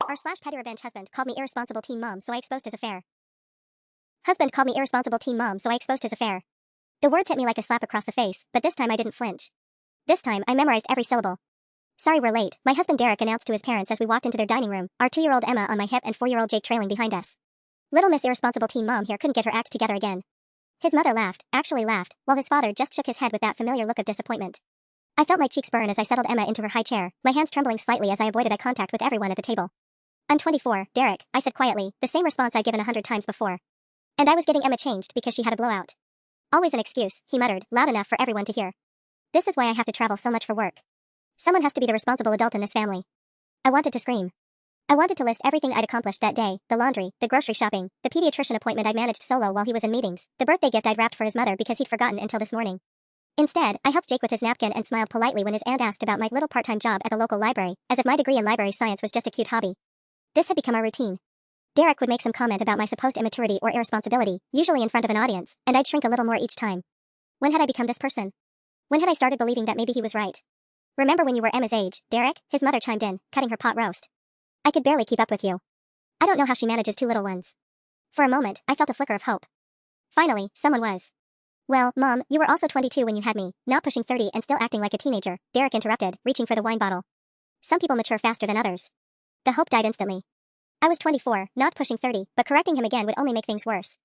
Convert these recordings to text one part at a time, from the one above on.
r/pettyrevenge husband called me irresponsible teen mom, so I exposed his affair. Husband called me irresponsible teen mom, so I exposed his affair. The words hit me like a slap across the face, but this time I didn't flinch. This time, I memorized every syllable. Sorry we're late, my husband Derek announced to his parents as we walked into their dining room, our 2-year-old Emma on my hip and 4-year-old Jake trailing behind us. Little Miss Irresponsible teen mom here couldn't get her act together again. His mother laughed, actually laughed, while his father just shook his head with that familiar look of disappointment. I felt my cheeks burn as I settled Emma into her high chair, my hands trembling slightly as I avoided eye contact with everyone at the table. I'm 24, Derek, I said quietly, the same response I'd given 100 times before. And I was getting Emma changed because she had a blowout. Always an excuse, he muttered, loud enough for everyone to hear. This is why I have to travel so much for work. Someone has to be the responsible adult in this family. I wanted to scream. I wanted to list everything I'd accomplished that day, the laundry, the grocery shopping, the pediatrician appointment I'd managed solo while he was in meetings, the birthday gift I'd wrapped for his mother because he'd forgotten until this morning. Instead, I helped Jake with his napkin and smiled politely when his aunt asked about my little part-time job at the local library, as if my degree in library science was just a cute hobby. This had become our routine. Derek would make some comment about my supposed immaturity or irresponsibility, usually in front of an audience, and I'd shrink a little more each time. When had I become this person? When had I started believing that maybe he was right? Remember when you were Emma's age, Derek? His mother chimed in, cutting her pot roast. I could barely keep up with you. I don't know how she manages 2 little ones. For a moment, I felt a flicker of hope. Finally, someone was. Well, Mom, you were also 22 when you had me, not pushing 30 and still acting like a teenager, Derek interrupted, reaching for the wine bottle. Some people mature faster than others. The hope died instantly. I was 24, not pushing 30, but correcting him again would only make things worse.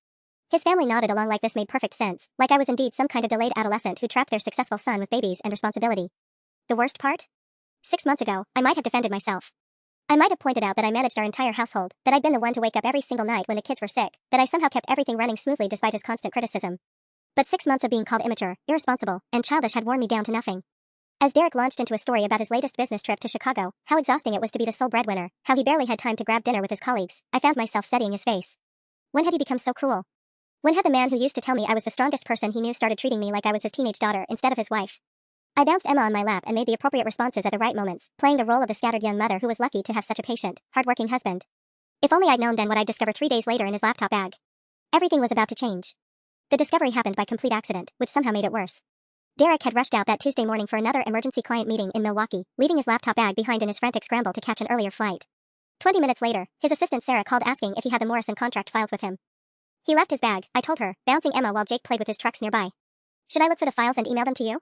His family nodded along like this made perfect sense, like I was indeed some kind of delayed adolescent who trapped their successful son with babies and responsibility. The worst part? 6 months ago, I might have defended myself. I might have pointed out that I managed our entire household, that I'd been the one to wake up every single night when the kids were sick, that I somehow kept everything running smoothly despite his constant criticism. But 6 months of being called immature, irresponsible, and childish had worn me down to nothing. As Derek launched into a story about his latest business trip to Chicago, how exhausting it was to be the sole breadwinner, how he barely had time to grab dinner with his colleagues, I found myself studying his face. When had he become so cruel? When had the man who used to tell me I was the strongest person he knew started treating me like I was his teenage daughter instead of his wife? I bounced Emma on my lap and made the appropriate responses at the right moments, playing the role of the scattered young mother who was lucky to have such a patient, hard-working husband. If only I'd known then what I'd discover 3 days later in his laptop bag. Everything was about to change. The discovery happened by complete accident, which somehow made it worse. Derek had rushed out that Tuesday morning for another emergency client meeting in Milwaukee, leaving his laptop bag behind in his frantic scramble to catch an earlier flight. 20 minutes later, his assistant Sarah called asking if he had the Morrison contract files with him. He left his bag, I told her, bouncing Emma while Jake played with his trucks nearby. Should I look for the files and email them to you?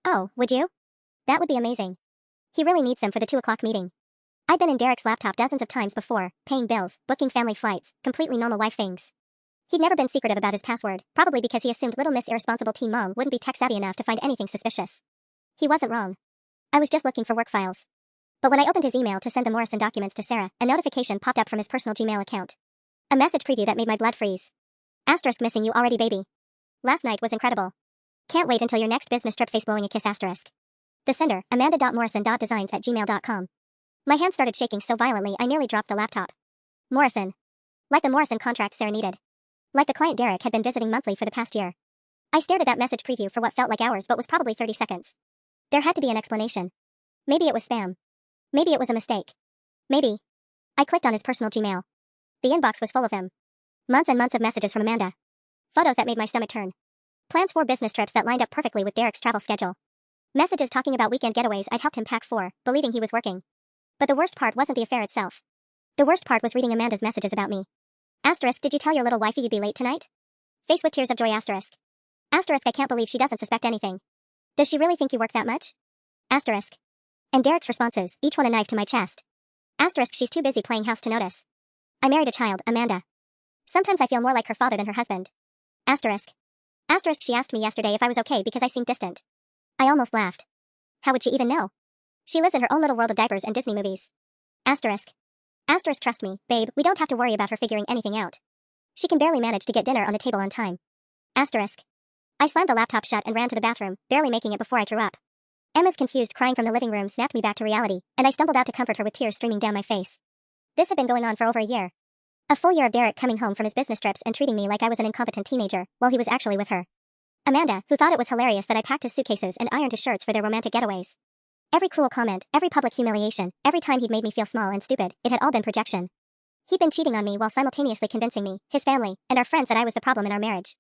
Oh, would you? That would be amazing. He really needs them for the 2 o'clock meeting. I'd been in Derek's laptop dozens of times before, paying bills, booking family flights, completely normal wife things. He'd never been secretive about his password, probably because he assumed little Miss Irresponsible teen mom wouldn't be tech-savvy enough to find anything suspicious. He wasn't wrong. I was just looking for work files. But when I opened his email to send the Morrison documents to Sarah, a notification popped up from his personal Gmail account. A message preview that made my blood freeze. Asterisk missing you already, baby. Last night was incredible. Can't wait until your next business trip, face blowing a kiss asterisk. The sender, amanda.morrison.designs@gmail.com. My hand started shaking so violently I nearly dropped the laptop. Morrison. Like the Morrison contract Sarah needed. Like the client Derek had been visiting monthly for the past year. I stared at that message preview for what felt like hours but was probably 30 seconds. There had to be an explanation. Maybe it was spam. Maybe it was a mistake. Maybe. I clicked on his personal Gmail. The inbox was full of them. Months and months of messages from Amanda. Photos that made my stomach turn. Plans for business trips that lined up perfectly with Derek's travel schedule. Messages talking about weekend getaways I'd helped him pack for, believing he was working. But the worst part wasn't the affair itself. The worst part was reading Amanda's messages about me. Asterisk, did you tell your little wifey you'd be late tonight? Face with tears of joy asterisk. Asterisk, I can't believe she doesn't suspect anything. Does she really think you work that much? Asterisk. And Derek's responses, each one a knife to my chest. Asterisk, she's too busy playing house to notice. I married a child, Amanda. Sometimes I feel more like her father than her husband. Asterisk. Asterisk, she asked me yesterday if I was okay because I seemed distant. I almost laughed. How would she even know? She lives in her own little world of diapers and Disney movies. Asterisk. Asterisk, trust me, babe, we don't have to worry about her figuring anything out. She can barely manage to get dinner on the table on time. Asterisk. I slammed the laptop shut and ran to the bathroom, barely making it before I threw up. Emma's confused crying from the living room snapped me back to reality, and I stumbled out to comfort her with tears streaming down my face. This had been going on for over a year. A full year of Derek coming home from his business trips and treating me like I was an incompetent teenager, while he was actually with her. Amanda, who thought it was hilarious that I packed his suitcases and ironed his shirts for their romantic getaways. Every cruel comment, every public humiliation, every time he'd made me feel small and stupid, it had all been projection. He'd been cheating on me while simultaneously convincing me, his family, and our friends that I was the problem in our marriage.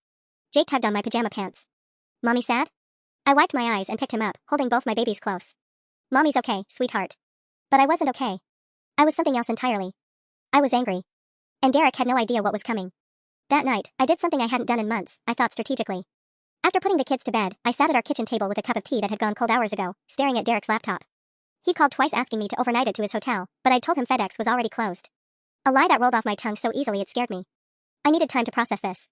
Jake tugged on my pajama pants. Mommy sad? I wiped my eyes and picked him up, holding both my babies close. Mommy's okay, sweetheart. But I wasn't okay. I was something else entirely. I was angry. And Derek had no idea what was coming. That night, I did something I hadn't done in months, I thought strategically. After putting the kids to bed, I sat at our kitchen table with a cup of tea that had gone cold hours ago, staring at Derek's laptop. He called twice asking me to overnight it to his hotel, but I'd told him FedEx was already closed. A lie that rolled off my tongue so easily it scared me. I needed time to process this.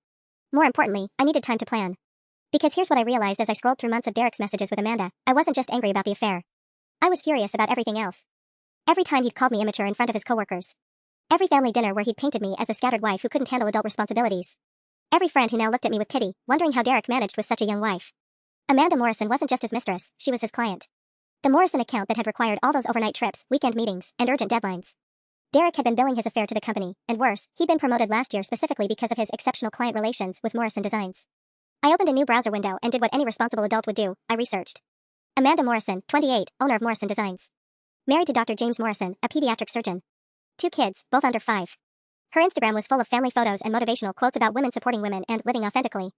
More importantly, I needed time to plan. Because here's what I realized as I scrolled through months of Derek's messages with Amanda. I wasn't just angry about the affair. I was furious about everything else. Every time he'd called me immature in front of his coworkers. Every family dinner where he'd painted me as the scattered wife who couldn't handle adult responsibilities. Every friend who now looked at me with pity, wondering how Derek managed with such a young wife. Amanda Morrison wasn't just his mistress, she was his client. The Morrison account that had required all those overnight trips, weekend meetings, and urgent deadlines. Derek had been billing his affair to the company, and worse, he'd been promoted last year specifically because of his exceptional client relations with Morrison Designs. I opened a new browser window and did what any responsible adult would do, I researched. Amanda Morrison, 28, owner of Morrison Designs. Married to Dr. James Morrison, a pediatric surgeon. 2 kids, both under 5. Her Instagram was full of family photos and motivational quotes about women supporting women and living authentically.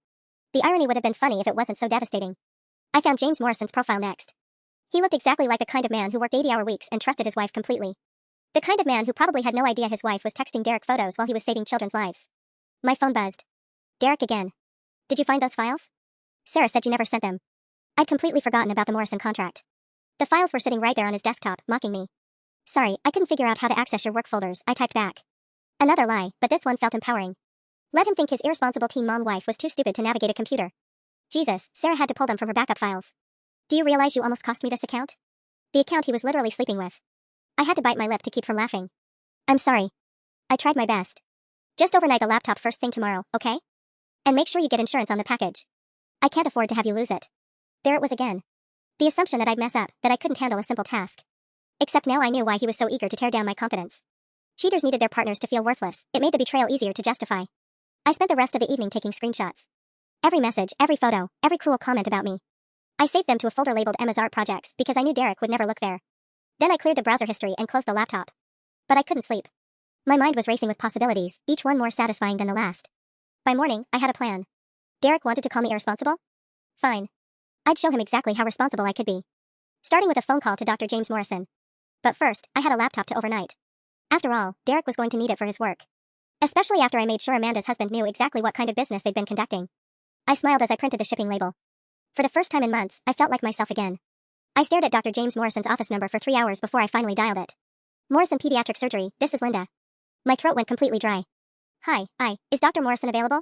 The irony would have been funny if it wasn't so devastating. I found James Morrison's profile next. He looked exactly like the kind of man who worked 80-hour weeks and trusted his wife completely. The kind of man who probably had no idea his wife was texting Derek photos while he was saving children's lives. My phone buzzed. Derek again. Did you find those files? Sarah said you never sent them. I'd completely forgotten about the Morrison contract. The files were sitting right there on his desktop, mocking me. Sorry, I couldn't figure out how to access your work folders, I typed back. Another lie, but this one felt empowering. Let him think his irresponsible teen mom wife was too stupid to navigate a computer. Jesus, Sarah had to pull them from her backup files. Do you realize you almost cost me this account? The account he was literally sleeping with. I had to bite my lip to keep from laughing. I'm sorry. I tried my best. Just overnight the laptop first thing tomorrow, okay? And make sure you get insurance on the package. I can't afford to have you lose it. There it was again. The assumption that I'd mess up, that I couldn't handle a simple task. Except now I knew why he was so eager to tear down my confidence. Cheaters needed their partners to feel worthless. It made the betrayal easier to justify. I spent the rest of the evening taking screenshots. Every message, every photo, every cruel comment about me. I saved them to a folder labeled Emma's art projects because I knew Derek would never look there. Then I cleared the browser history and closed the laptop. But I couldn't sleep. My mind was racing with possibilities, each one more satisfying than the last. By morning, I had a plan. Derek wanted to call me irresponsible? Fine. I'd show him exactly how responsible I could be. Starting with a phone call to Dr. James Morrison. But first, I had a laptop to overnight. After all, Derek was going to need it for his work. Especially after I made sure Amanda's husband knew exactly what kind of business they'd been conducting. I smiled as I printed the shipping label. For the first time in months, I felt like myself again. I stared at Dr. James Morrison's office number for 3 hours before I finally dialed it. Morrison Pediatric Surgery, this is Linda. My throat went completely dry. Hi, is Dr. Morrison available?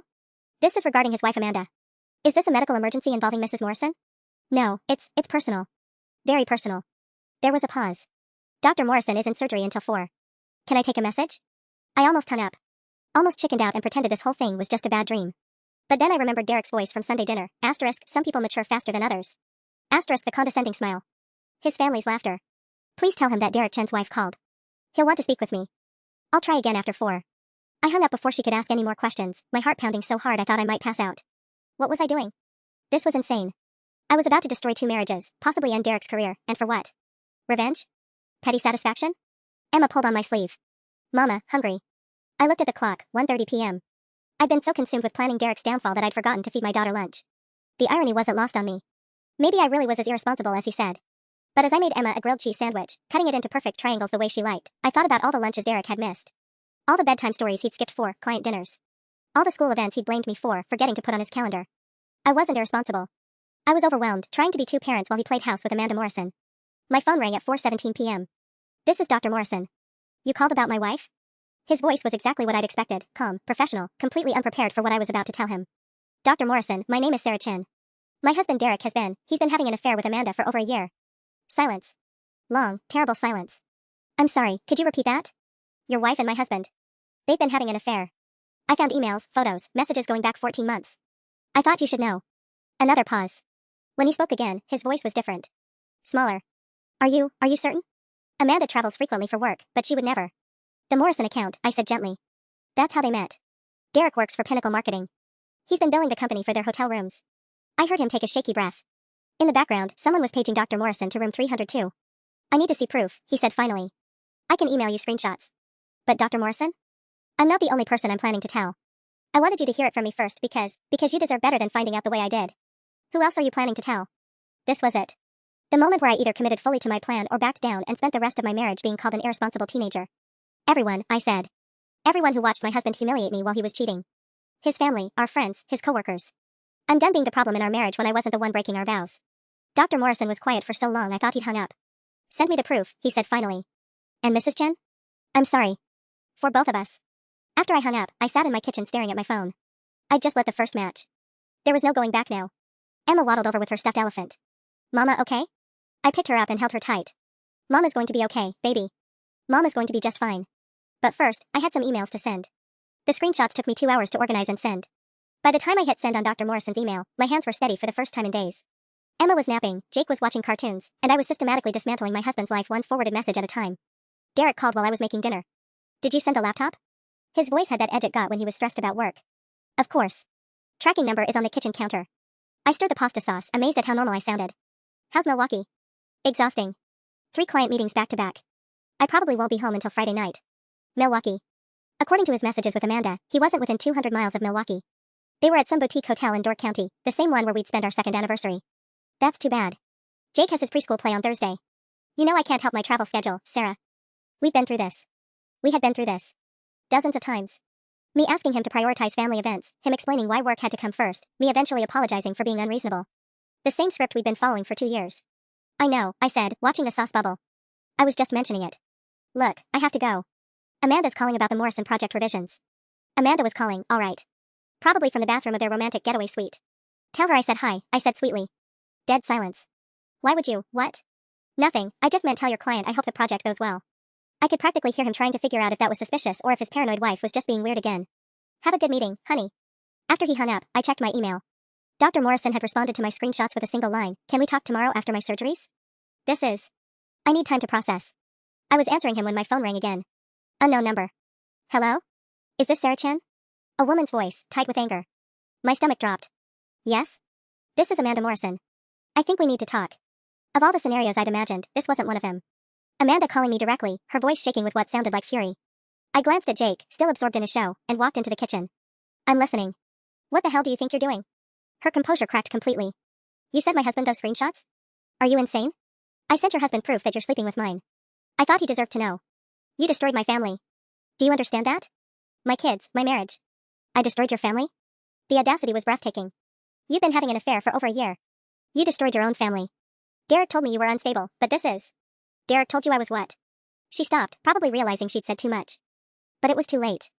This is regarding his wife Amanda. Is this a medical emergency involving Mrs. Morrison? No, it's personal. Very personal. There was a pause. Dr. Morrison is in surgery until 4. Can I take a message? I almost hung up. Almost chickened out and pretended this whole thing was just a bad dream. But then I remembered Derek's voice from Sunday dinner, asterisk, some people mature faster than others. Asterisk, the condescending smile. His family's laughter. Please tell him that Derek Chen's wife called. He'll want to speak with me. I'll try again after 4. I hung up before she could ask any more questions, my heart pounding so hard I thought I might pass out. What was I doing? This was insane. I was about to destroy 2 marriages, possibly end Derek's career, and for what? Revenge? Petty satisfaction? Emma pulled on my sleeve. Mama, hungry. I looked at the clock, 1:30 p.m. I'd been so consumed with planning Derek's downfall that I'd forgotten to feed my daughter lunch. The irony wasn't lost on me. Maybe I really was as irresponsible as he said. But as I made Emma a grilled cheese sandwich, cutting it into perfect triangles the way she liked, I thought about all the lunches Derek had missed. All the bedtime stories he'd skipped for, client dinners. All the school events he'd blamed me for, forgetting to put on his calendar. I wasn't irresponsible. I was overwhelmed, trying to be 2 parents while he played house with Amanda Morrison. My phone rang at 4:17 p.m. This is Dr. Morrison. You called about my wife? His voice was exactly what I'd expected, calm, professional, completely unprepared for what I was about to tell him. Dr. Morrison, my name is Sarah Chin. My husband Derek he's been having an affair with Amanda for over a year. Silence. Long, terrible silence. I'm sorry, could you repeat that? Your wife and my husband. They've been having an affair. I found emails, photos, messages going back 14 months. I thought you should know. Another pause. When he spoke again, his voice was different. Smaller. Are you certain? Amanda travels frequently for work, but she would never. The Morrison account, I said gently. That's how they met. Derek works for Pinnacle Marketing. He's been billing the company for their hotel rooms. I heard him take a shaky breath. In the background, someone was paging Dr. Morrison to room 302. I need to see proof, he said finally. I can email you screenshots. But Dr. Morrison? I'm not the only person I'm planning to tell. I wanted you to hear it from me first because you deserve better than finding out the way I did. Who else are you planning to tell? This was it. The moment where I either committed fully to my plan or backed down and spent the rest of my marriage being called an irresponsible teenager. Everyone, I said. Everyone who watched my husband humiliate me while he was cheating. His family, our friends, his coworkers. I'm done being the problem in our marriage when I wasn't the one breaking our vows. Dr. Morrison was quiet for so long I thought he'd hung up. Send me the proof, he said finally. And Mrs. Chen? I'm sorry. For both of us. After I hung up, I sat in my kitchen staring at my phone. I'd just lit the first match. There was no going back now. Emma waddled over with her stuffed elephant. Mama, okay? I picked her up and held her tight. Mama's going to be okay, baby. Mama's going to be just fine. But first, I had some emails to send. The screenshots took me 2 hours to organize and send. By the time I hit send on Dr. Morrison's email, my hands were steady for the first time in days. Emma was napping, Jake was watching cartoons, and I was systematically dismantling my husband's life one forwarded message at a time. Derek called while I was making dinner. Did you send the laptop? His voice had that edge it got when he was stressed about work. Of course. Tracking number is on the kitchen counter. I stirred the pasta sauce, amazed at how normal I sounded. How's Milwaukee? Exhausting. 3 client meetings back to back. I probably won't be home until Friday night. Milwaukee. According to his messages with Amanda, he wasn't within 200 miles of Milwaukee. They were at some boutique hotel in Dork County, the same one where we'd spend our second anniversary. That's too bad. Jake has his preschool play on Thursday. You know I can't help my travel schedule, Sarah. We've been through this. We had been through this. Dozens of times. Me asking him to prioritize family events, him explaining why work had to come first, me eventually apologizing for being unreasonable. The same script we'd been following for 2 years. I know, I said, watching the sauce bubble. I was just mentioning it. Look, I have to go. Amanda's calling about the Morrison project revisions. Amanda was calling, all right. Probably from the bathroom of their romantic getaway suite. Tell her I said hi, I said sweetly. Dead silence. Why would you, what? Nothing, I just meant tell your client I hope the project goes well. I could practically hear him trying to figure out if that was suspicious or if his paranoid wife was just being weird again. Have a good meeting, honey. After he hung up, I checked my email. Dr. Morrison had responded to my screenshots with a single line, can we talk tomorrow after my surgeries? This is. I need time to process. I was answering him when my phone rang again. Unknown number. Hello? Is this Sarah Chen? A woman's voice, tight with anger. My stomach dropped. Yes? This is Amanda Morrison. I think we need to talk. Of all the scenarios I'd imagined, this wasn't one of them. Amanda calling me directly, her voice shaking with what sounded like fury. I glanced at Jake, still absorbed in his show, and walked into the kitchen. I'm listening. What the hell do you think you're doing? Her composure cracked completely. You sent my husband those screenshots? Are you insane? I sent your husband proof that you're sleeping with mine. I thought he deserved to know. You destroyed my family. Do you understand that? My kids, my marriage. I destroyed your family? The audacity was breathtaking. You've been having an affair for over a year. You destroyed your own family. Derek told me you were unstable, but this is. Derek told you I was what? She stopped, probably realizing she'd said too much. But it was too late.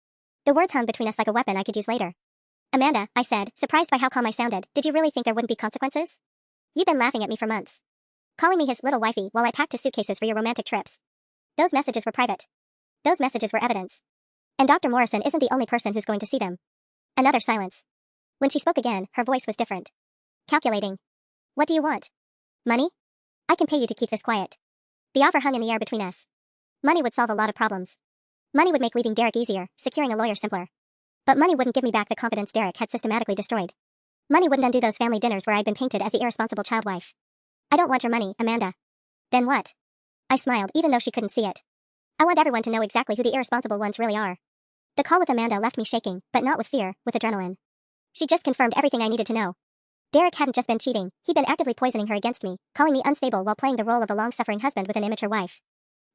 The words hung between us like a weapon I could use later. Amanda, I said, surprised by how calm I sounded, did you really think there wouldn't be consequences? You've been laughing at me for months. Calling me his little wifey while I packed his suitcases for your romantic trips. Those messages were private. Those messages were evidence. And Dr. Morrison isn't the only person who's going to see them. Another silence. When she spoke again, her voice was different. Calculating. What do you want? Money? I can pay you to keep this quiet. The offer hung in the air between us. Money would solve a lot of problems. Money would make leaving Derek easier, securing a lawyer simpler. But money wouldn't give me back the confidence Derek had systematically destroyed. Money wouldn't undo those family dinners where I'd been painted as the irresponsible child wife. I don't want your money, Amanda. Then what? I smiled, even though she couldn't see it. I want everyone to know exactly who the irresponsible ones really are. The call with Amanda left me shaking, but not with fear, with adrenaline. She just confirmed everything I needed to know. Derek hadn't just been cheating, he'd been actively poisoning her against me, calling me unstable while playing the role of the long-suffering husband with an immature wife.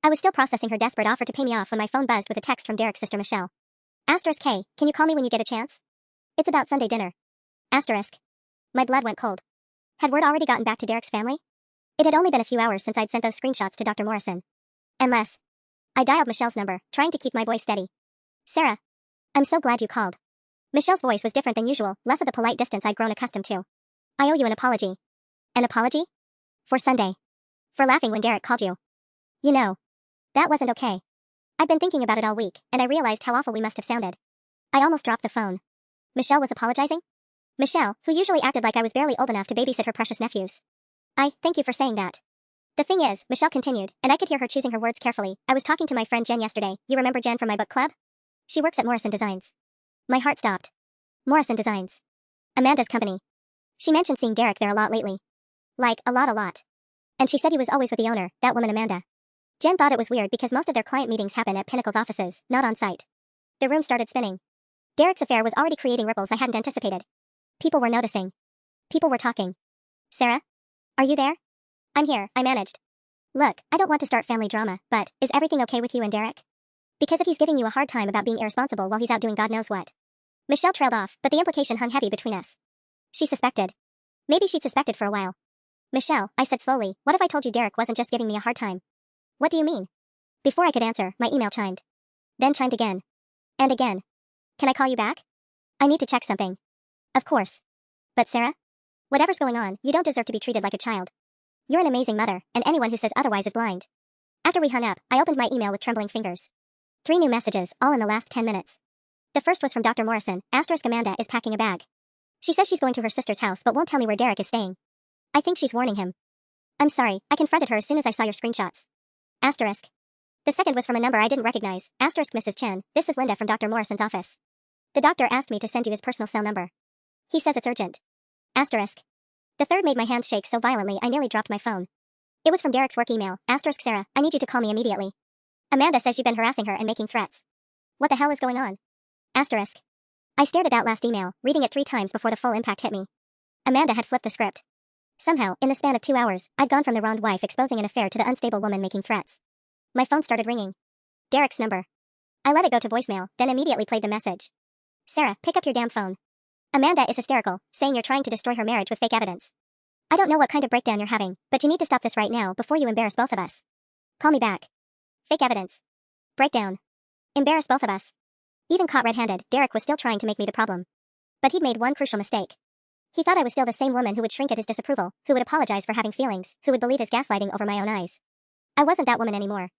I was still processing her desperate offer to pay me off when my phone buzzed with a text from Derek's sister Michelle. Asterisk K, can you call me when you get a chance? It's about Sunday dinner. Asterisk. My blood went cold. Had word already gotten back to Derek's family? It had only been a few hours since I'd sent those screenshots to Dr. Morrison. Unless. I dialed Michelle's number, trying to keep my voice steady. Sarah. I'm so glad you called. Michelle's voice was different than usual, less of the polite distance I'd grown accustomed to. I owe you an apology. An apology? For Sunday. For laughing when Derek called you. You know. That wasn't okay. I'd been thinking about it all week, and I realized how awful we must have sounded. I almost dropped the phone. Michelle was apologizing? Michelle, who usually acted like I was barely old enough to babysit her precious nephews. Thank you for saying that. The thing is, Michelle continued, and I could hear her choosing her words carefully. I was talking to my friend Jen yesterday. You remember Jen from my book club? She works at Morrison Designs. My heart stopped. Morrison Designs. Amanda's company. She mentioned seeing Derek there a lot lately. Like, a lot. And she said he was always with the owner, that woman Amanda. Jen thought it was weird because most of their client meetings happen at Pinnacle's offices, not on site. The room started spinning. Derek's affair was already creating ripples I hadn't anticipated. People were noticing. People were talking. Sarah? Are you there? I'm here, I managed. Look, I don't want to start family drama, but is everything okay with you and Derek? Because if he's giving you a hard time about being irresponsible while he's out doing God knows what. Michelle trailed off, but the implication hung heavy between us. She suspected. Maybe she'd suspected for a while. Michelle, I said slowly, what if I told you Derek wasn't just giving me a hard time? What do you mean? Before I could answer, my email chimed. Then chimed again. And again. Can I call you back? I need to check something. Of course. But Sarah? Whatever's going on, you don't deserve to be treated like a child. You're an amazing mother, and anyone who says otherwise is blind. After we hung up, I opened my email with trembling fingers. 3 new messages, all in the last 10 minutes. The first was from Dr. Morrison, * Amanda is packing a bag. She says she's going to her sister's house but won't tell me where Derek is staying. I think she's warning him. I'm sorry, I confronted her as soon as I saw your screenshots. *. The second was from a number I didn't recognize, * Mrs. Chen, this is Linda from Dr. Morrison's office. The doctor asked me to send you his personal cell number. He says it's urgent. *. The third made my hands shake so violently I nearly dropped my phone. It was from Derek's work email, * Sarah, I need you to call me immediately. Amanda says you've been harassing her and making threats. What the hell is going on? *. I stared at that last email, reading it 3 times before the full impact hit me. Amanda had flipped the script. Somehow, in the span of 2 hours, I'd gone from the wronged wife exposing an affair to the unstable woman making threats. My phone started ringing. Derek's number. I let it go to voicemail, then immediately played the message. Sarah, pick up your damn phone. Amanda is hysterical, saying you're trying to destroy her marriage with fake evidence. I don't know what kind of breakdown you're having, but you need to stop this right now before you embarrass both of us. Call me back. Fake evidence. Breakdown. Embarrass both of us. Even caught red-handed, Derek was still trying to make me the problem. But he'd made one crucial mistake. He thought I was still the same woman who would shrink at his disapproval, who would apologize for having feelings, who would believe his gaslighting over my own eyes. I wasn't that woman anymore.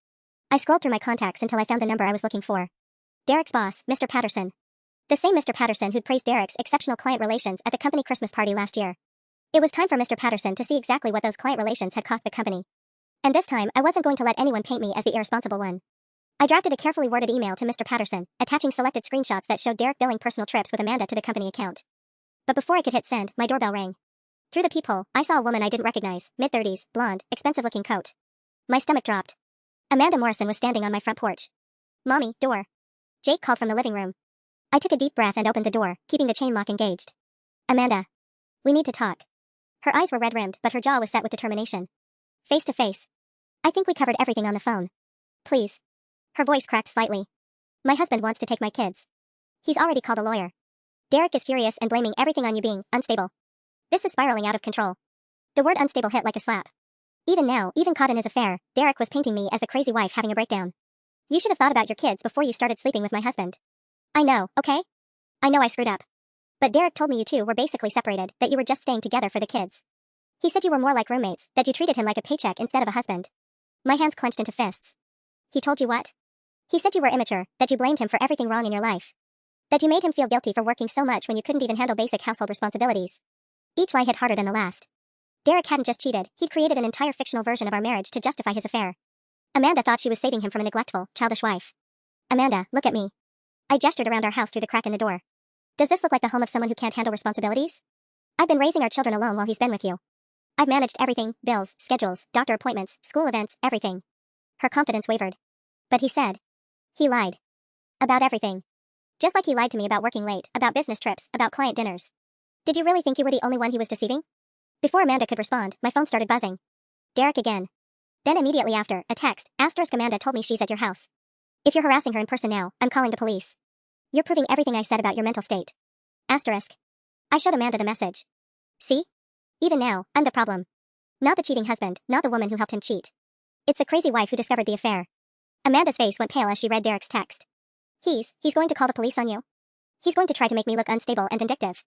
I scrolled through my contacts until I found the number I was looking for. Derek's boss, Mr. Patterson. The same Mr. Patterson who'd praised Derek's exceptional client relations at the company Christmas party last year. It was time for Mr. Patterson to see exactly what those client relations had cost the company. And this time, I wasn't going to let anyone paint me as the irresponsible one. I drafted a carefully worded email to Mr. Patterson, attaching selected screenshots that showed Derek billing personal trips with Amanda to the company account. But before I could hit send, my doorbell rang. Through the peephole, I saw a woman I didn't recognize, mid-30s, blonde, expensive-looking coat. My stomach dropped. Amanda Morrison was standing on my front porch. Mommy, door. Jake called from the living room. I took a deep breath and opened the door, keeping the chain lock engaged. Amanda. We need to talk. Her eyes were red-rimmed, but her jaw was set with determination. Face to face. I think we covered everything on the phone. Please. Her voice cracked slightly. My husband wants to take my kids. He's already called a lawyer. Derek is furious and blaming everything on you being unstable. This is spiraling out of control. The word unstable hit like a slap. Even now, even caught in his affair, Derek was painting me as the crazy wife having a breakdown. You should have thought about your kids before you started sleeping with my husband. I know, okay? I know I screwed up. But Derek told me you two were basically separated, that you were just staying together for the kids. He said you were more like roommates, that you treated him like a paycheck instead of a husband. My hands clenched into fists. He told you what? He said you were immature, that you blamed him for everything wrong in your life. That you made him feel guilty for working so much when you couldn't even handle basic household responsibilities. Each lie hit harder than the last. Derek hadn't just cheated, he'd created an entire fictional version of our marriage to justify his affair. Amanda thought she was saving him from a neglectful, childish wife. Amanda, look at me. I gestured around our house through the crack in the door. Does this look like the home of someone who can't handle responsibilities? I've been raising our children alone while he's been with you. I've managed everything, bills, schedules, doctor appointments, school events, everything. Her confidence wavered. But he said. He lied. About everything. Just like he lied to me about working late, about business trips, about client dinners. Did you really think you were the only one he was deceiving? Before Amanda could respond, my phone started buzzing. Derek again. Then immediately after, a text, * Amanda told me she's at your house. If you're harassing her in person now, I'm calling the police. You're proving everything I said about your mental state. *. I showed Amanda the message. See? Even now, I'm the problem. Not the cheating husband, not the woman who helped him cheat. It's the crazy wife who discovered the affair. Amanda's face went pale as she read Derek's text. He's going to call the police on you? He's going to try to make me look unstable and vindictive.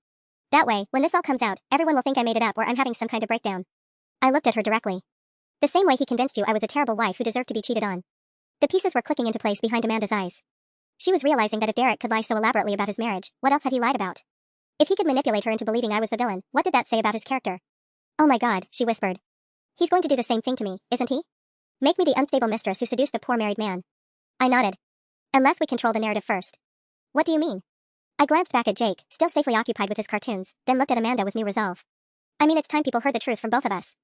That way, when this all comes out, everyone will think I made it up or I'm having some kind of breakdown. I looked at her directly. The same way he convinced you I was a terrible wife who deserved to be cheated on. The pieces were clicking into place behind Amanda's eyes. She was realizing that if Derek could lie so elaborately about his marriage, what else had he lied about? If he could manipulate her into believing I was the villain, what did that say about his character? Oh my God, she whispered. He's going to do the same thing to me, isn't he? Make me the unstable mistress who seduced the poor married man. I nodded. Unless we control the narrative first. What do you mean? I glanced back at Jake, still safely occupied with his cartoons, then looked at Amanda with new resolve. I mean, it's time people heard the truth from both of us.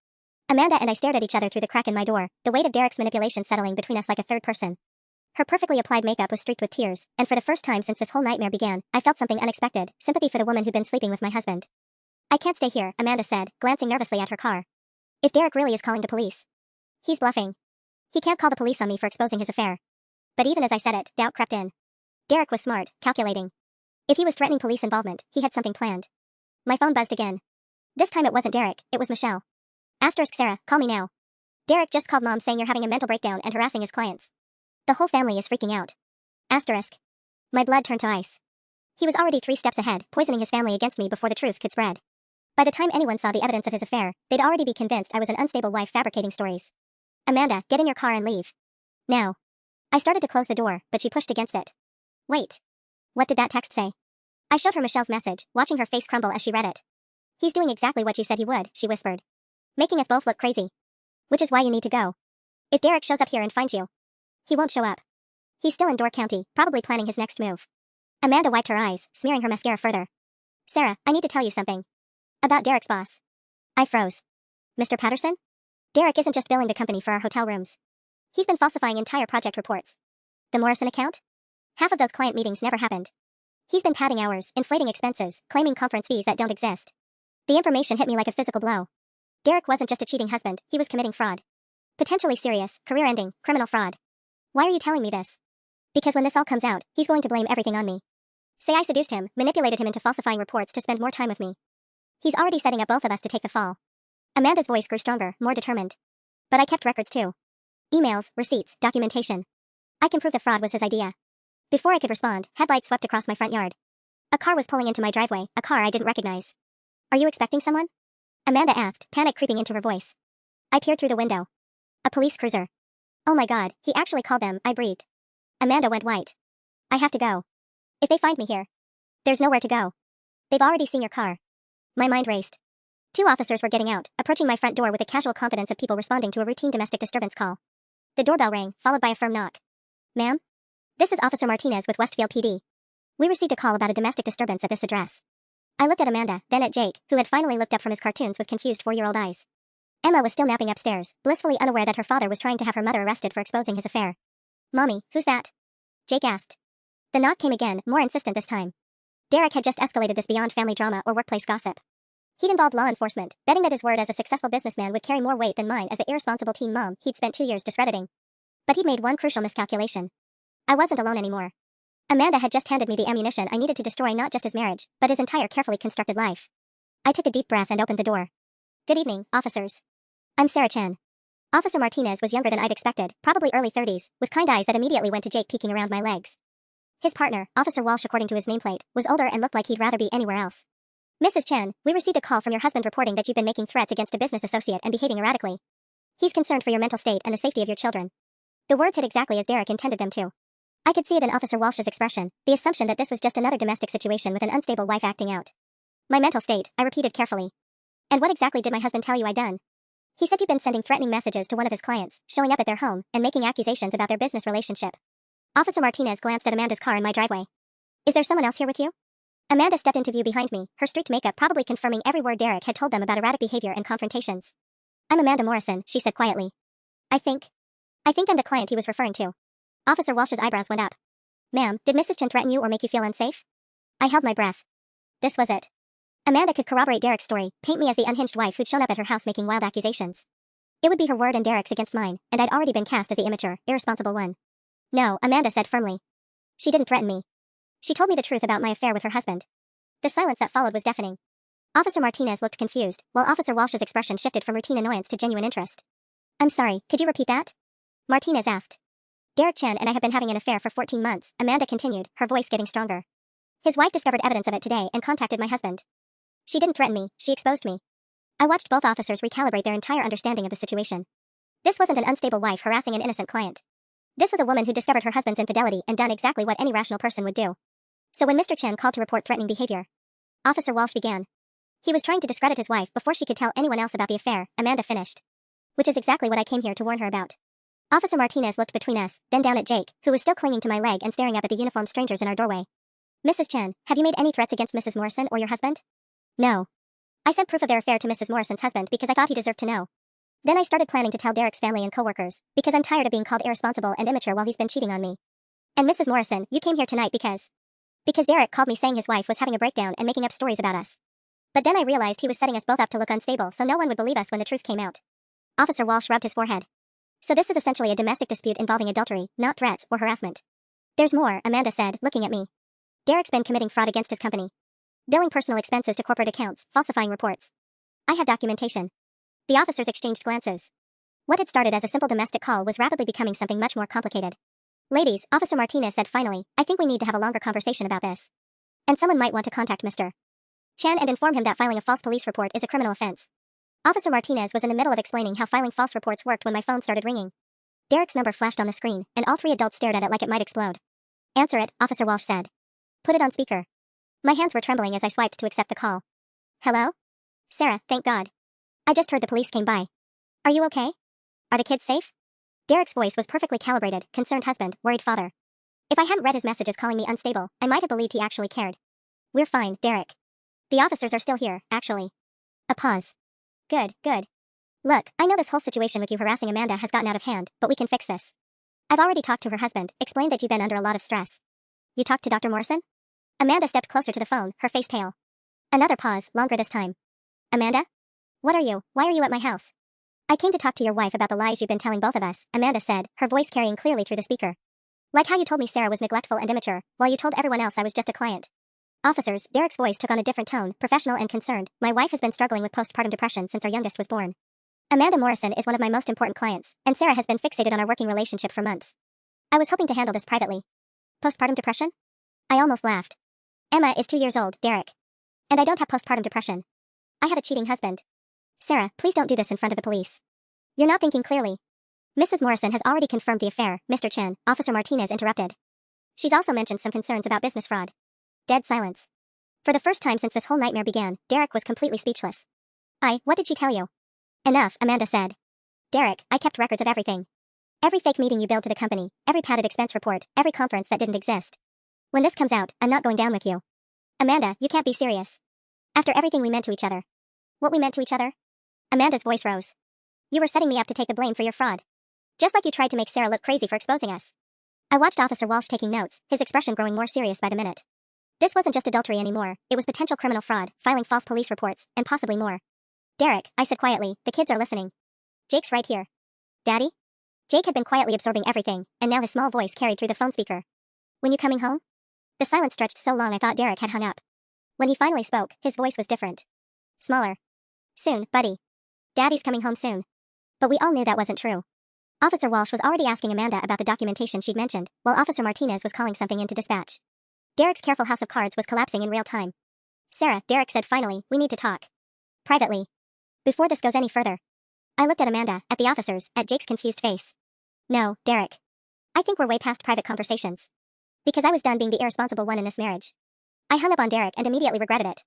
Amanda and I stared at each other through the crack in my door, the weight of Derek's manipulation settling between us like a third person. Her perfectly applied makeup was streaked with tears, and for the first time since this whole nightmare began, I felt something unexpected, sympathy for the woman who'd been sleeping with my husband. I can't stay here, Amanda said, glancing nervously at her car. If Derek really is calling the police. He's bluffing. He can't call the police on me for exposing his affair. but even as I said it, doubt crept in. Derek was smart, calculating. If he was threatening police involvement, he had something planned. My phone buzzed again. This time it wasn't Derek, it was Michelle. Asterisk Sarah, call me now. Derek just called mom saying you're having a mental breakdown and harassing his clients. The whole family is freaking out. Asterisk. My blood turned to ice. He was already 3 steps ahead, poisoning his family against me before the truth could spread. By the time anyone saw the evidence of his affair, they'd already be convinced I was an unstable wife fabricating stories. Amanda, get in your car and leave. Now. I started to close the door, but she pushed against it. Wait. What did that text say? I showed her Michelle's message, watching her face crumble as she read it. He's doing exactly what you said he would, she whispered. Making us both look crazy. Which is why you need to go. If Derek shows up here and finds you. He won't show up. He's still in Door County, probably planning his next move. Amanda wiped her eyes, smearing her mascara further. Sarah, I need to tell you something. About Derek's boss. I froze. Mr. Patterson? Derek isn't just billing the company for our hotel rooms. He's been falsifying entire project reports. The Morrison account? Half of those client meetings never happened. He's been padding hours, inflating expenses, claiming conference fees that don't exist. The information hit me like a physical blow. Derek wasn't just a cheating husband, he was committing fraud. Potentially serious, career-ending, criminal fraud. Why are you telling me this? Because when this all comes out, he's going to blame everything on me. Say I seduced him, manipulated him into falsifying reports to spend more time with me. He's already setting up both of us to take the fall. Amanda's voice grew stronger, more determined. But I kept records too. Emails, receipts, documentation. I can prove the fraud was his idea. Before I could respond, headlights swept across my front yard. A car was pulling into my driveway, a car I didn't recognize. Are you expecting someone? Amanda asked, panic creeping into her voice. I peered through the window. A police cruiser. Oh my god, he actually called them, I breathed. Amanda went white. I have to go. If they find me here. There's nowhere to go. They've already seen your car. My mind raced. 2 officers were getting out, approaching my front door with the casual confidence of people responding to a routine domestic disturbance call. The doorbell rang, followed by a firm knock. Ma'am? This is Officer Martinez with Westfield PD. We received a call about a domestic disturbance at this address. I looked at Amanda, then at Jake, who had finally looked up from his cartoons with confused 4-year-old eyes. Emma was still napping upstairs, blissfully unaware that her father was trying to have her mother arrested for exposing his affair. Mommy, who's that? Jake asked. The knock came again, more insistent this time. Derek had just escalated this beyond family drama or workplace gossip. He'd involved law enforcement, betting that his word as a successful businessman would carry more weight than mine as the irresponsible teen mom he'd spent 2 years discrediting. But he'd made one crucial miscalculation. I wasn't alone anymore. Amanda had just handed me the ammunition I needed to destroy not just his marriage, but his entire carefully constructed life. I took a deep breath and opened the door. Good evening, officers. I'm Sarah Chen. Officer Martinez was younger than I'd expected, probably early 30s, with kind eyes that immediately went to Jake peeking around my legs. His partner, Officer Walsh according to his nameplate, was older and looked like he'd rather be anywhere else. Mrs. Chen, we received a call from your husband reporting that you've been making threats against a business associate and behaving erratically. He's concerned for your mental state and the safety of your children. The words hit exactly as Derek intended them to. I could see it in Officer Walsh's expression, the assumption that this was just another domestic situation with an unstable wife acting out. My mental state, I repeated carefully. And what exactly did my husband tell you I'd done? He said you'd been sending threatening messages to one of his clients, showing up at their home, and making accusations about their business relationship. Officer Martinez glanced at Amanda's car in my driveway. Is there someone else here with you? Amanda stepped into view behind me, her streaked makeup probably confirming every word Derek had told them about erratic behavior and confrontations. I'm Amanda Morrison, she said quietly. I think I'm the client he was referring to. Officer Walsh's eyebrows went up. Ma'am, did Mrs. Chen threaten you or make you feel unsafe? I held my breath. This was it. Amanda could corroborate Derek's story, paint me as the unhinged wife who'd shown up at her house making wild accusations. It would be her word and Derek's against mine, and I'd already been cast as the immature, irresponsible one. No, Amanda said firmly. She didn't threaten me. She told me the truth about my affair with her husband. The silence that followed was deafening. Officer Martinez looked confused, while Officer Walsh's expression shifted from routine annoyance to genuine interest. I'm sorry, could you repeat that? Martinez asked. Derek Chen and I have been having an affair for 14 months, Amanda continued, her voice getting stronger. His wife discovered evidence of it today and contacted my husband. She didn't threaten me, she exposed me. I watched both officers recalibrate their entire understanding of the situation. This wasn't an unstable wife harassing an innocent client. This was a woman who discovered her husband's infidelity and done exactly what any rational person would do. So when Mr. Chen called to report threatening behavior, Officer Walsh began. He was trying to discredit his wife before she could tell anyone else about the affair, Amanda finished. Which is exactly what I came here to warn her about. Officer Martinez looked between us, then down at Jake, who was still clinging to my leg and staring up at the uniformed strangers in our doorway. Mrs. Chen, have you made any threats against Mrs. Morrison or your husband? No. I sent proof of their affair to Mrs. Morrison's husband because I thought he deserved to know. Then I started planning to tell Derek's family and coworkers, because I'm tired of being called irresponsible and immature while he's been cheating on me. And Mrs. Morrison, you came here tonight because Derek called me saying his wife was having a breakdown and making up stories about us. But then I realized he was setting us both up to look unstable so no one would believe us when the truth came out. Officer Walsh rubbed his forehead. So this is essentially a domestic dispute involving adultery, not threats or harassment. There's more, Amanda said, looking at me. Derek's been committing fraud against his company. Billing personal expenses to corporate accounts, falsifying reports. I have documentation. The officers exchanged glances. What had started as a simple domestic call was rapidly becoming something much more complicated. Ladies, Officer Martinez said finally, I think we need to have a longer conversation about this. And someone might want to contact Mr. Chan and inform him that filing a false police report is a criminal offense. Officer Martinez was in the middle of explaining how filing false reports worked when my phone started ringing. Derek's number flashed on the screen, and all three adults stared at it like it might explode. Answer it, Officer Walsh said. Put it on speaker. My hands were trembling as I swiped to accept the call. Hello? Sarah, thank God. I just heard the police came by. Are you okay? Are the kids safe? Derek's voice was perfectly calibrated, concerned husband, worried father. If I hadn't read his messages calling me unstable, I might have believed he actually cared. We're fine, Derek. The officers are still here, actually. A pause. Good, good. Look, I know this whole situation with you harassing Amanda has gotten out of hand, but we can fix this. I've already talked to her husband, explained that you've been under a lot of stress. You talked to Dr. Morrison? Amanda stepped closer to the phone, her face pale. Another pause, longer this time. Amanda? What are you? Why are you at my house? I came to talk to your wife about the lies you've been telling both of us, Amanda said, her voice carrying clearly through the speaker. Like how you told me Sarah was neglectful and immature, while you told everyone else I was just a client. Officers, Derek's voice took on a different tone, professional and concerned. My wife has been struggling with postpartum depression since our youngest was born. Amanda Morrison is one of my most important clients, and Sarah has been fixated on our working relationship for months. I was hoping to handle this privately. Postpartum depression? I almost laughed. Emma is 2 years old, Derek. And I don't have postpartum depression. I have a cheating husband. Sarah, please don't do this in front of the police. You're not thinking clearly. Mrs. Morrison has already confirmed the affair, Mr. Chen, Officer Martinez interrupted. She's also mentioned some concerns about business fraud. Dead silence. For the first time since this whole nightmare began, Derek was completely speechless. What did she tell you? Enough, Amanda said. Derek, I kept records of everything. Every fake meeting you billed to the company, every padded expense report, every conference that didn't exist. When this comes out, I'm not going down with you. Amanda, you can't be serious. After everything we meant to each other. What we meant to each other? Amanda's voice rose. You were setting me up to take the blame for your fraud. Just like you tried to make Sarah look crazy for exposing us. I watched Officer Walsh taking notes, his expression growing more serious by the minute. This wasn't just adultery anymore, it was potential criminal fraud, filing false police reports, and possibly more. Derek, I said quietly, the kids are listening. Jake's right here. Daddy? Jake had been quietly absorbing everything, and now his small voice carried through the phone speaker. When you coming home? The silence stretched so long I thought Derek had hung up. When he finally spoke, his voice was different. Smaller. Soon, buddy. Daddy's coming home soon. But we all knew that wasn't true. Officer Walsh was already asking Amanda about the documentation she'd mentioned, while Officer Martinez was calling something into dispatch. Derek's careful house of cards was collapsing in real time. Sarah, Derek said finally, we need to talk. Privately. Before this goes any further. I looked at Amanda, at the officers, at Jake's confused face. No, Derek. I think we're way past private conversations. Because I was done being the irresponsible one in this marriage. I hung up on Derek and immediately regretted it.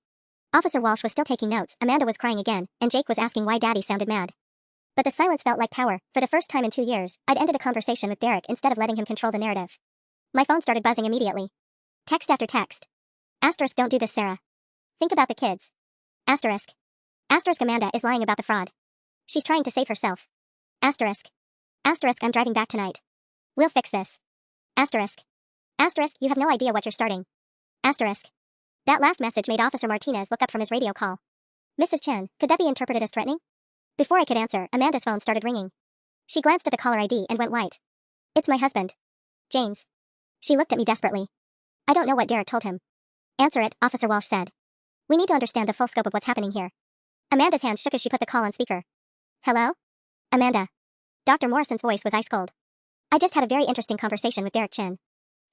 Officer Walsh was still taking notes, Amanda was crying again, and Jake was asking why Daddy sounded mad. But the silence felt like power. For the first time in 2 years, I'd ended a conversation with Derek instead of letting him control the narrative. My phone started buzzing immediately. Text after text. Asterisk, don't do this, Sarah. Think about the kids. Asterisk. Asterisk, Amanda is lying about the fraud. She's trying to save herself. Asterisk. Asterisk, I'm driving back tonight. We'll fix this. Asterisk. Asterisk, you have no idea what you're starting. Asterisk. That last message made Officer Martinez look up from his radio call. Mrs. Chen, could that be interpreted as threatening? Before I could answer, Amanda's phone started ringing. She glanced at the caller ID and went white. It's my husband. James. She looked at me desperately. I don't know what Derek told him. Answer it, Officer Walsh said. We need to understand the full scope of what's happening here. Amanda's hands shook as she put the call on speaker. Hello? Amanda. Dr. Morrison's voice was ice cold. I just had a very interesting conversation with Derek Chin.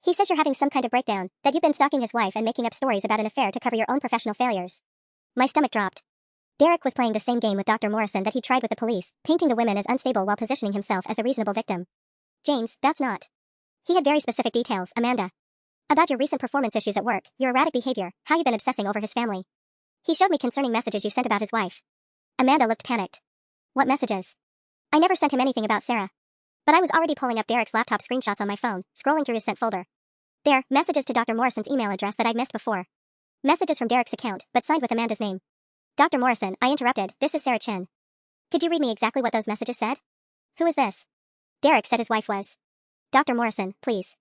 He says you're having some kind of breakdown, that you've been stalking his wife and making up stories about an affair to cover your own professional failures. My stomach dropped. Derek was playing the same game with Dr. Morrison that he tried with the police, painting the women as unstable while positioning himself as the reasonable victim. James, that's not. He had very specific details, Amanda. About your recent performance issues at work, your erratic behavior, how you've been obsessing over his family. He showed me concerning messages you sent about his wife. Amanda looked panicked. What messages? I never sent him anything about Sarah. But I was already pulling up Derek's laptop screenshots on my phone, scrolling through his sent folder. There, messages to Dr. Morrison's email address that I'd missed before. Messages from Derek's account, but signed with Amanda's name. Dr. Morrison, I interrupted, this is Sarah Chin. Could you read me exactly what those messages said? Who is this? Derek said his wife was. Dr. Morrison, please.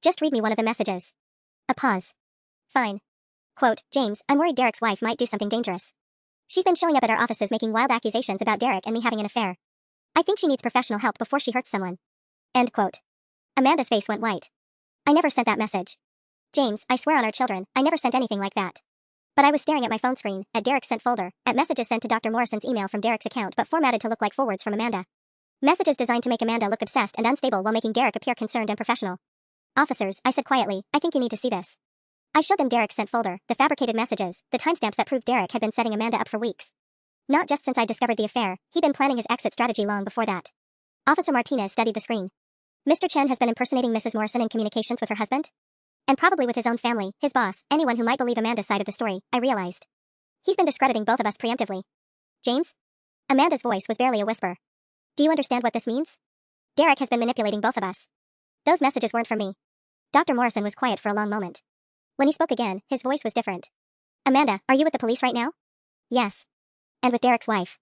Just read me one of the messages. A pause. Fine. Quote, James, I'm worried Derek's wife might do something dangerous. She's been showing up at our offices making wild accusations about Derek and me having an affair. I think she needs professional help before she hurts someone. End quote. Amanda's face went white. I never sent that message. James, I swear on our children, I never sent anything like that. But I was staring at my phone screen, at Derek's sent folder, at messages sent to Dr. Morrison's email from Derek's account but formatted to look like forwards from Amanda. Messages designed to make Amanda look obsessed and unstable while making Derek appear concerned and professional. Officers, I said quietly, I think you need to see this. I showed them Derek's sent folder, the fabricated messages, the timestamps that proved Derek had been setting Amanda up for weeks. Not just since I discovered the affair, he'd been planning his exit strategy long before that. Officer Martinez studied the screen. Mr. Chen has been impersonating Mrs. Morrison in communications with her husband? And probably with his own family, his boss, anyone who might believe Amanda's side of the story, I realized. He's been discrediting both of us preemptively. James? Amanda's voice was barely a whisper. Do you understand what this means? Derek has been manipulating both of us. Those messages weren't for me. Dr. Morrison was quiet for a long moment. When he spoke again, his voice was different. Amanda, are you with the police right now? Yes. And with Derek's wife.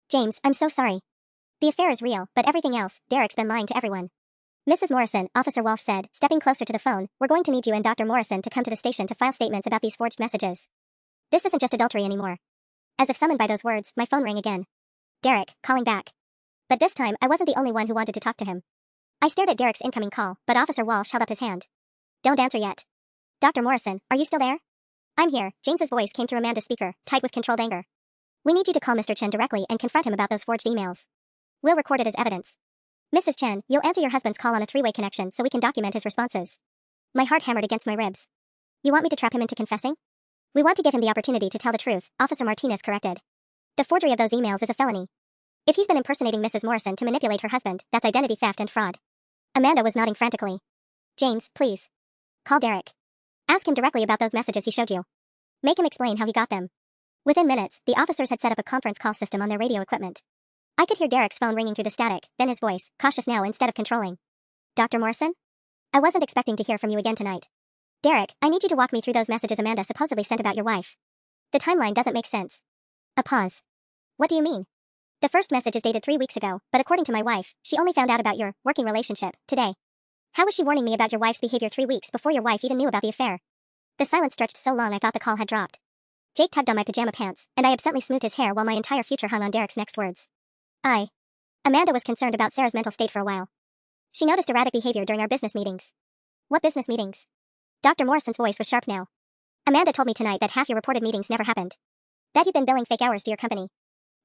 James, I'm so sorry. The affair is real, but everything else, Derek's been lying to everyone. Mrs. Morrison, Officer Walsh said, stepping closer to the phone, we're going to need you and Dr. Morrison to come to the station to file statements about these forged messages. This isn't just adultery anymore. As if summoned by those words, my phone rang again. Derek, calling back. But this time, I wasn't the only one who wanted to talk to him. I stared at Derek's incoming call, but Officer Walsh held up his hand. Don't answer yet. Dr. Morrison, are you still there? I'm here, James's voice came through Amanda's speaker, tight with controlled anger. We need you to call Mr. Chen directly and confront him about those forged emails. We'll record it as evidence. Mrs. Chen, you'll answer your husband's call on a three-way connection so we can document his responses. My heart hammered against my ribs. You want me to trap him into confessing? We want to give him the opportunity to tell the truth, Officer Martinez corrected. The forgery of those emails is a felony. If he's been impersonating Mrs. Morrison to manipulate her husband, that's identity theft and fraud. Amanda was nodding frantically. James, please. Call Derek. Ask him directly about those messages he showed you. Make him explain how he got them. Within minutes, the officers had set up a conference call system on their radio equipment. I could hear Derek's phone ringing through the static, then his voice, cautious now instead of controlling. Dr. Morrison? I wasn't expecting to hear from you again tonight. Derek, I need you to walk me through those messages Amanda supposedly sent about your wife. The timeline doesn't make sense. A pause. What do you mean? The first message is dated 3 weeks ago, but according to my wife, she only found out about your working relationship today. How was she warning me about your wife's behavior 3 weeks before your wife even knew about the affair? The silence stretched so long I thought the call had dropped. Jake tugged on my pajama pants, and I absently smoothed his hair while my entire future hung on Derek's next words. Amanda was concerned about Sarah's mental state for a while. She noticed erratic behavior during our business meetings. What business meetings? Dr. Morrison's voice was sharp now. Amanda told me tonight that half your reported meetings never happened. That you've been billing fake hours to your company.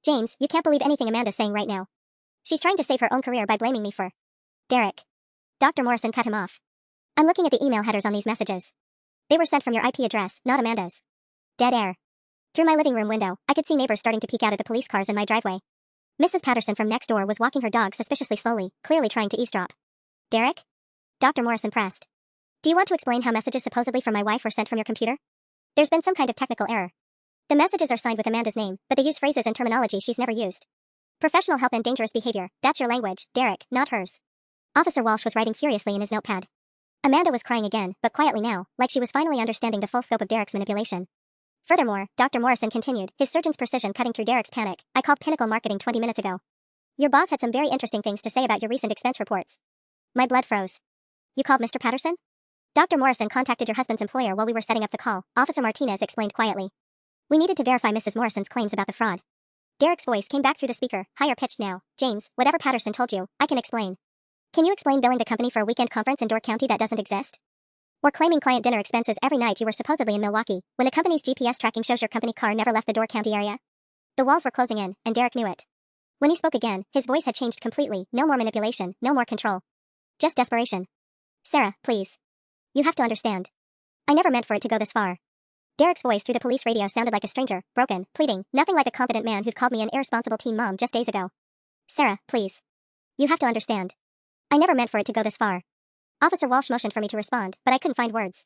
James, you can't believe anything Amanda's saying right now. She's trying to save her own career by blaming me for Derek. Dr. Morrison cut him off. I'm looking at the email headers on these messages. They were sent from your IP address, not Amanda's. Dead air. Through my living room window, I could see neighbors starting to peek out at the police cars in my driveway. Mrs. Patterson from next door was walking her dog suspiciously slowly, clearly trying to eavesdrop. Derek? Dr. Morrison pressed. Do you want to explain how messages supposedly from my wife were sent from your computer? There's been some kind of technical error. The messages are signed with Amanda's name, but they use phrases and terminology she's never used. Professional help and dangerous behavior, that's your language, Derek, not hers. Officer Walsh was writing furiously in his notepad. Amanda was crying again, but quietly now, like she was finally understanding the full scope of Derek's manipulation. Furthermore, Dr. Morrison continued, his surgeon's precision cutting through Derek's panic. I called Pinnacle Marketing 20 minutes ago. Your boss had some very interesting things to say about your recent expense reports. My blood froze. You called Mr. Patterson? Dr. Morrison contacted your husband's employer while we were setting up the call, Officer Martinez explained quietly. We needed to verify Mrs. Morrison's claims about the fraud. Derek's voice came back through the speaker, higher pitched now. James, whatever Patterson told you, I can explain. Can you explain billing the company for a weekend conference in Door County that doesn't exist? Or claiming client dinner expenses every night you were supposedly in Milwaukee, when the company's GPS tracking shows your company car never left the Door County area? The walls were closing in, and Derek knew it. When he spoke again, his voice had changed completely, no more manipulation, no more control. Just desperation. Sarah, please. You have to understand. I never meant for it to go this far. Derek's voice through the police radio sounded like a stranger, broken, pleading, nothing like a competent man who'd called me an irresponsible teen mom just days ago. Sarah, please. You have to understand. I never meant for it to go this far. Officer Walsh motioned for me to respond, but I couldn't find words.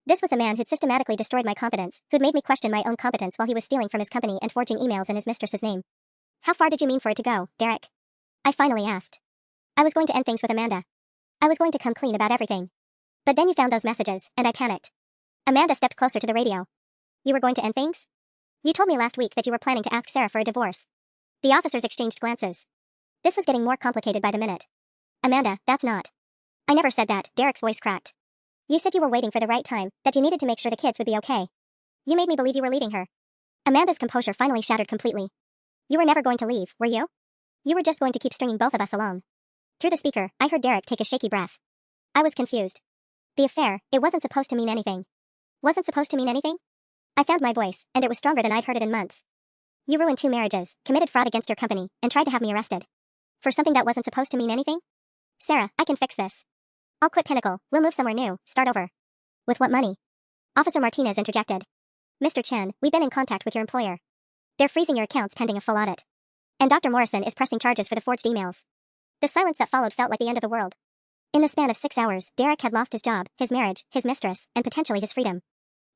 This was the man who'd systematically destroyed my confidence, who'd made me question my own competence while he was stealing from his company and forging emails in his mistress's name. How far did you mean for it to go, Derek? I finally asked. I was going to end things with Amanda. I was going to come clean about everything. But then you found those messages, and I panicked. Amanda stepped closer to the radio. You were going to end things? You told me last week that you were planning to ask Sarah for a divorce. The officers exchanged glances. This was getting more complicated by the minute. Amanda, that's not. I never said that, Derek's voice cracked. You said you were waiting for the right time, that you needed to make sure the kids would be okay. You made me believe you were leaving her. Amanda's composure finally shattered completely. You were never going to leave, were you? You were just going to keep stringing both of us along. Through the speaker, I heard Derek take a shaky breath. I was confused. The affair, it wasn't supposed to mean anything. Wasn't supposed to mean anything? I found my voice, and it was stronger than I'd heard it in months. You ruined 2 marriages, committed fraud against your company, and tried to have me arrested. For something that wasn't supposed to mean anything? Sarah, I can fix this. I'll quit Pinnacle, we'll move somewhere new, start over. With what money? Officer Martinez interjected. Mr. Chen, we've been in contact with your employer. They're freezing your accounts pending a full audit. And Dr. Morrison is pressing charges for the forged emails. The silence that followed felt like the end of the world. In the span of 6 hours, Derek had lost his job, his marriage, his mistress, and potentially his freedom.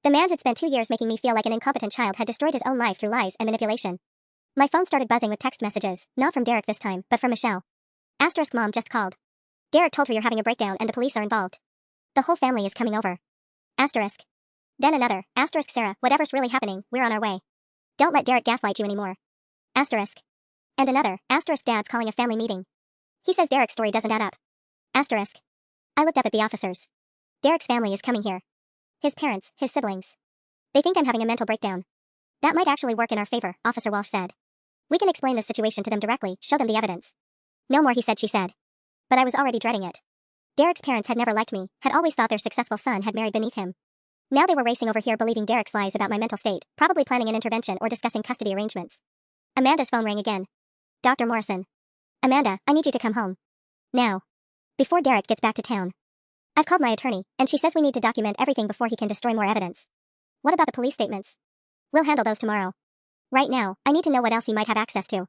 The man who'd spent 2 years making me feel like an incompetent child had destroyed his own life through lies and manipulation. My phone started buzzing with text messages, not from Derek this time, but from Michelle. Asterisk mom just called. Derek told her you're having a breakdown and the police are involved. The whole family is coming over. Asterisk. Then another, asterisk Sarah, whatever's really happening, we're on our way. Don't let Derek gaslight you anymore. Asterisk. And another, asterisk dad's calling a family meeting. He says Derek's story doesn't add up. Asterisk. I looked up at the officers. Derek's family is coming here. His parents, his siblings. They think I'm having a mental breakdown. That might actually work in our favor, Officer Walsh said. We can explain this situation to them directly, show them the evidence. No more, he said, she said. But I was already dreading it. Derek's parents had never liked me, had always thought their successful son had married beneath him. Now they were racing over here believing Derek's lies about my mental state, probably planning an intervention or discussing custody arrangements. Amanda's phone rang again. Dr. Morrison. Amanda, I need you to come home. Now. Before Derek gets back to town. I've called my attorney, and she says we need to document everything before he can destroy more evidence. What about the police statements? We'll handle those tomorrow. Right now, I need to know what else he might have access to.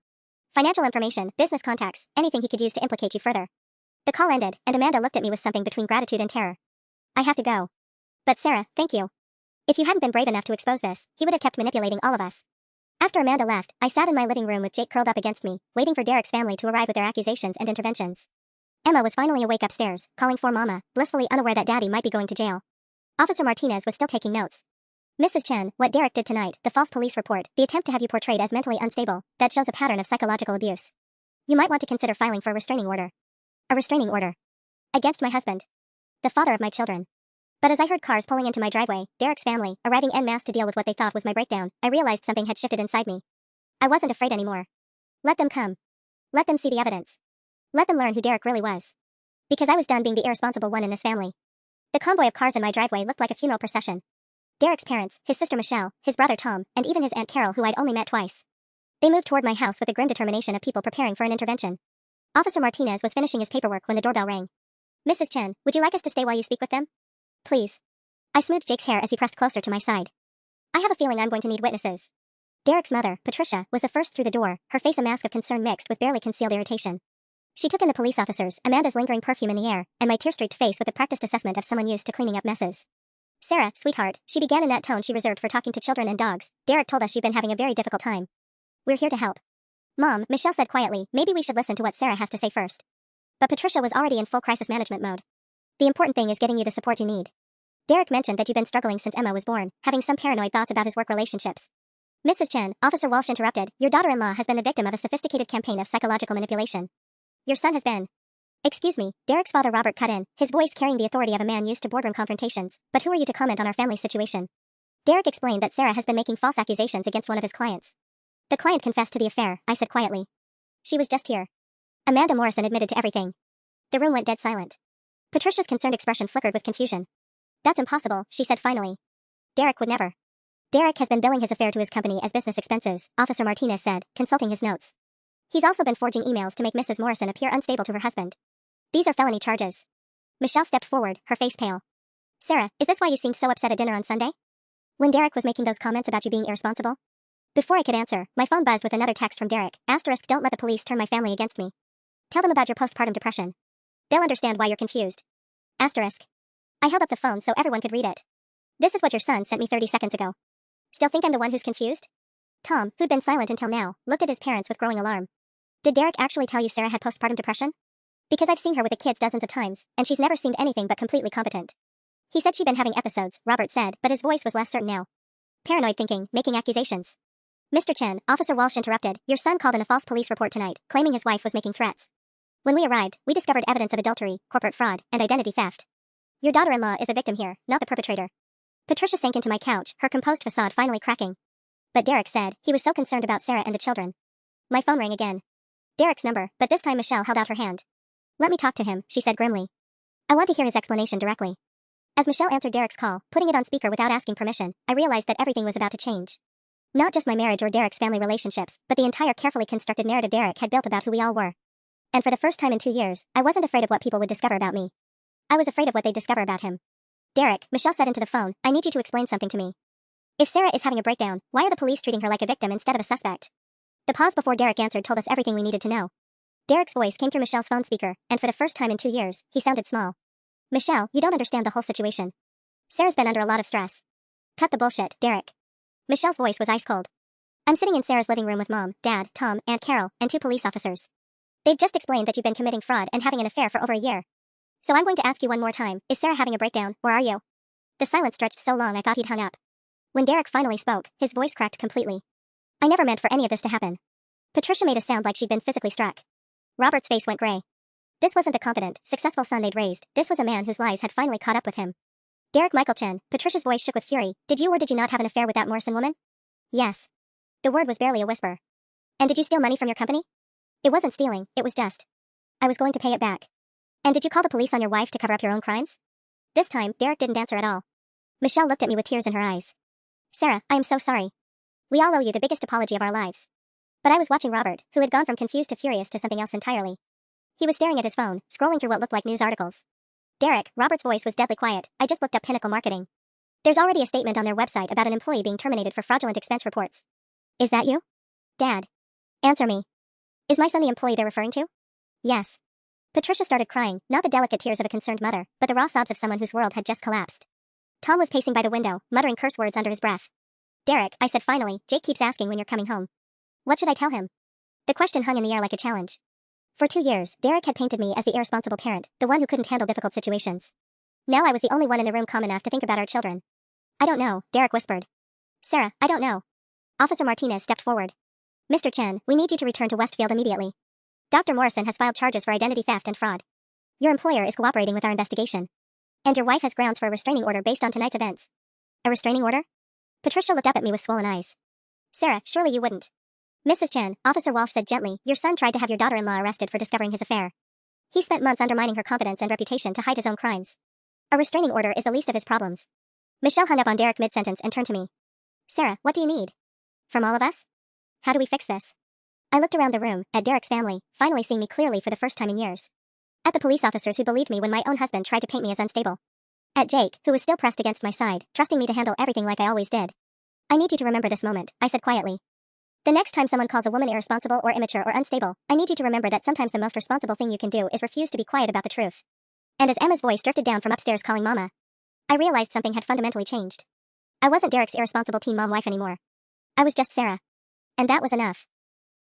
Financial information, business contacts, anything he could use to implicate you further. The call ended, and Amanda looked at me with something between gratitude and terror. I have to go. But Sarah, thank you. If you hadn't been brave enough to expose this, he would have kept manipulating all of us. After Amanda left, I sat in my living room with Jake curled up against me, waiting for Derek's family to arrive with their accusations and interventions. Emma was finally awake upstairs, calling for Mama, blissfully unaware that Daddy might be going to jail. Officer Martinez was still taking notes. Mrs. Chen, what Derek did tonight, the false police report, the attempt to have you portrayed as mentally unstable, that shows a pattern of psychological abuse. You might want to consider filing for a restraining order. A restraining order. Against my husband. The father of my children. But as I heard cars pulling into my driveway, Derek's family, arriving en masse to deal with what they thought was my breakdown, I realized something had shifted inside me. I wasn't afraid anymore. Let them come. Let them see the evidence. Let them learn who Derek really was. Because I was done being the irresponsible one in this family. The convoy of cars in my driveway looked like a funeral procession. Derek's parents, his sister Michelle, his brother Tom, and even his Aunt Carol, who I'd only met twice. They moved toward my house with the grim determination of people preparing for an intervention. Officer Martinez was finishing his paperwork when the doorbell rang. Mrs. Chen, would you like us to stay while you speak with them? Please. I smoothed Jake's hair as he pressed closer to my side. I have a feeling I'm going to need witnesses. Derek's mother, Patricia, was the first through the door, her face a mask of concern mixed with barely concealed irritation. She took in the police officers, Amanda's lingering perfume in the air, and my tear-streaked face with a practiced assessment of someone used to cleaning up messes. Sarah, sweetheart, she began in that tone she reserved for talking to children and dogs. Derek told us she'd been having a very difficult time. We're here to help. Mom, Michelle said quietly, maybe we should listen to what Sarah has to say first. But Patricia was already in full crisis management mode. The important thing is getting you the support you need. Derek mentioned that you've been struggling since Emma was born, having some paranoid thoughts about his work relationships. Mrs. Chen, Officer Walsh interrupted, your daughter-in-law has been the victim of a sophisticated campaign of psychological manipulation. Your son has been. Excuse me, Derek's father Robert cut in, his voice carrying the authority of a man used to boardroom confrontations, but who are you to comment on our family situation? Derek explained that Sarah has been making false accusations against one of his clients. The client confessed to the affair, I said quietly. She was just here. Amanda Morrison admitted to everything. The room went dead silent. Patricia's concerned expression flickered with confusion. That's impossible, she said finally. Derek would never. Derek has been billing his affair to his company as business expenses, Officer Martinez said, consulting his notes. He's also been forging emails to make Mrs. Morrison appear unstable to her husband. These are felony charges. Michelle stepped forward, her face pale. Sarah, is this why you seemed so upset at dinner on Sunday? When Derek was making those comments about you being irresponsible? Before I could answer, my phone buzzed with another text from Derek, asterisk don't let the police turn my family against me. Tell them about your postpartum depression. They'll understand why you're confused. Asterisk. I held up the phone so everyone could read it. This is what your son sent me 30 seconds ago. Still think I'm the one who's confused? Tom, who'd been silent until now, looked at his parents with growing alarm. Did Derek actually tell you Sarah had postpartum depression? Because I've seen her with the kids dozens of times, and she's never seemed anything but completely competent. He said she'd been having episodes, Robert said, but his voice was less certain now. Paranoid thinking, making accusations. Mr. Chen, Officer Walsh interrupted, your son called in a false police report tonight, claiming his wife was making threats. When we arrived, we discovered evidence of adultery, corporate fraud, and identity theft. Your daughter-in-law is the victim here, not the perpetrator. Patricia sank into my couch, her composed facade finally cracking. But Derek said, he was so concerned about Sarah and the children. My phone rang again. Derek's number, but this time Michelle held out her hand. Let me talk to him, she said grimly. I want to hear his explanation directly. As Michelle answered Derek's call, putting it on speaker without asking permission, I realized that everything was about to change. Not just my marriage or Derek's family relationships, but the entire carefully constructed narrative Derek had built about who we all were. And for the first time in 2 years, I wasn't afraid of what people would discover about me. I was afraid of what they'd discover about him. Derek, Michelle said into the phone, I need you to explain something to me. If Sarah is having a breakdown, why are the police treating her like a victim instead of a suspect? The pause before Derek answered told us everything we needed to know. Derek's voice came through Michelle's phone speaker, and for the first time in 2 years, he sounded small. Michelle, you don't understand the whole situation. Sarah's been under a lot of stress. Cut the bullshit, Derek. Michelle's voice was ice cold. I'm sitting in Sarah's living room with Mom, Dad, Tom, Aunt Carol, and 2 police officers. They've just explained that you've been committing fraud and having an affair for over a year. So I'm going to ask you one more time, is Sarah having a breakdown, or are you? The silence stretched so long I thought he'd hung up. When Derek finally spoke, his voice cracked completely. I never meant for any of this to happen. Patricia made us sound like she'd been physically struck. Robert's face went gray. This wasn't the confident, successful son they'd raised, this was a man whose lies had finally caught up with him. Derek Michael Chen, Patricia's voice shook with fury, did you or did you not have an affair with that Morrison woman? Yes. The word was barely a whisper. And did you steal money from your company? It wasn't stealing, it was just. I was going to pay it back. And did you call the police on your wife to cover up your own crimes? This time, Derek didn't answer at all. Michelle looked at me with tears in her eyes. Sarah, I am so sorry. We all owe you the biggest apology of our lives. But I was watching Robert, who had gone from confused to furious to something else entirely. He was staring at his phone, scrolling through what looked like news articles. Derek, Robert's voice was deadly quiet, I just looked up Pinnacle Marketing. There's already a statement on their website about an employee being terminated for fraudulent expense reports. Is that you? Dad. Answer me. Is my son the employee they're referring to? Yes. Patricia started crying, not the delicate tears of a concerned mother, but the raw sobs of someone whose world had just collapsed. Tom was pacing by the window, muttering curse words under his breath. Derek, I said finally, Jake keeps asking when you're coming home. What should I tell him? The question hung in the air like a challenge. For 2 years, Derek had painted me as the irresponsible parent, the one who couldn't handle difficult situations. Now I was the only one in the room calm enough to think about our children. I don't know, Derek whispered. Sarah, I don't know. Officer Martinez stepped forward. Mr. Chen, we need you to return to Westfield immediately. Dr. Morrison has filed charges for identity theft and fraud. Your employer is cooperating with our investigation. And your wife has grounds for a restraining order based on tonight's events. A restraining order? Patricia looked up at me with swollen eyes. Sarah, surely you wouldn't. Mrs. Chen, Officer Walsh said gently, your son tried to have your daughter-in-law arrested for discovering his affair. He spent months undermining her confidence and reputation to hide his own crimes. A restraining order is the least of his problems. Michelle hung up on Derek mid-sentence and turned to me. Sarah, what do you need? From all of us? How do we fix this? I looked around the room, at Derek's family, finally seeing me clearly for the first time in years. At the police officers who believed me when my own husband tried to paint me as unstable. At Jake, who was still pressed against my side, trusting me to handle everything like I always did. I need you to remember this moment, I said quietly. The next time someone calls a woman irresponsible or immature or unstable, I need you to remember that sometimes the most responsible thing you can do is refuse to be quiet about the truth. And as Emma's voice drifted down from upstairs calling Mama, I realized something had fundamentally changed. I wasn't Derek's irresponsible teen mom wife anymore. I was just Sarah. And that was enough.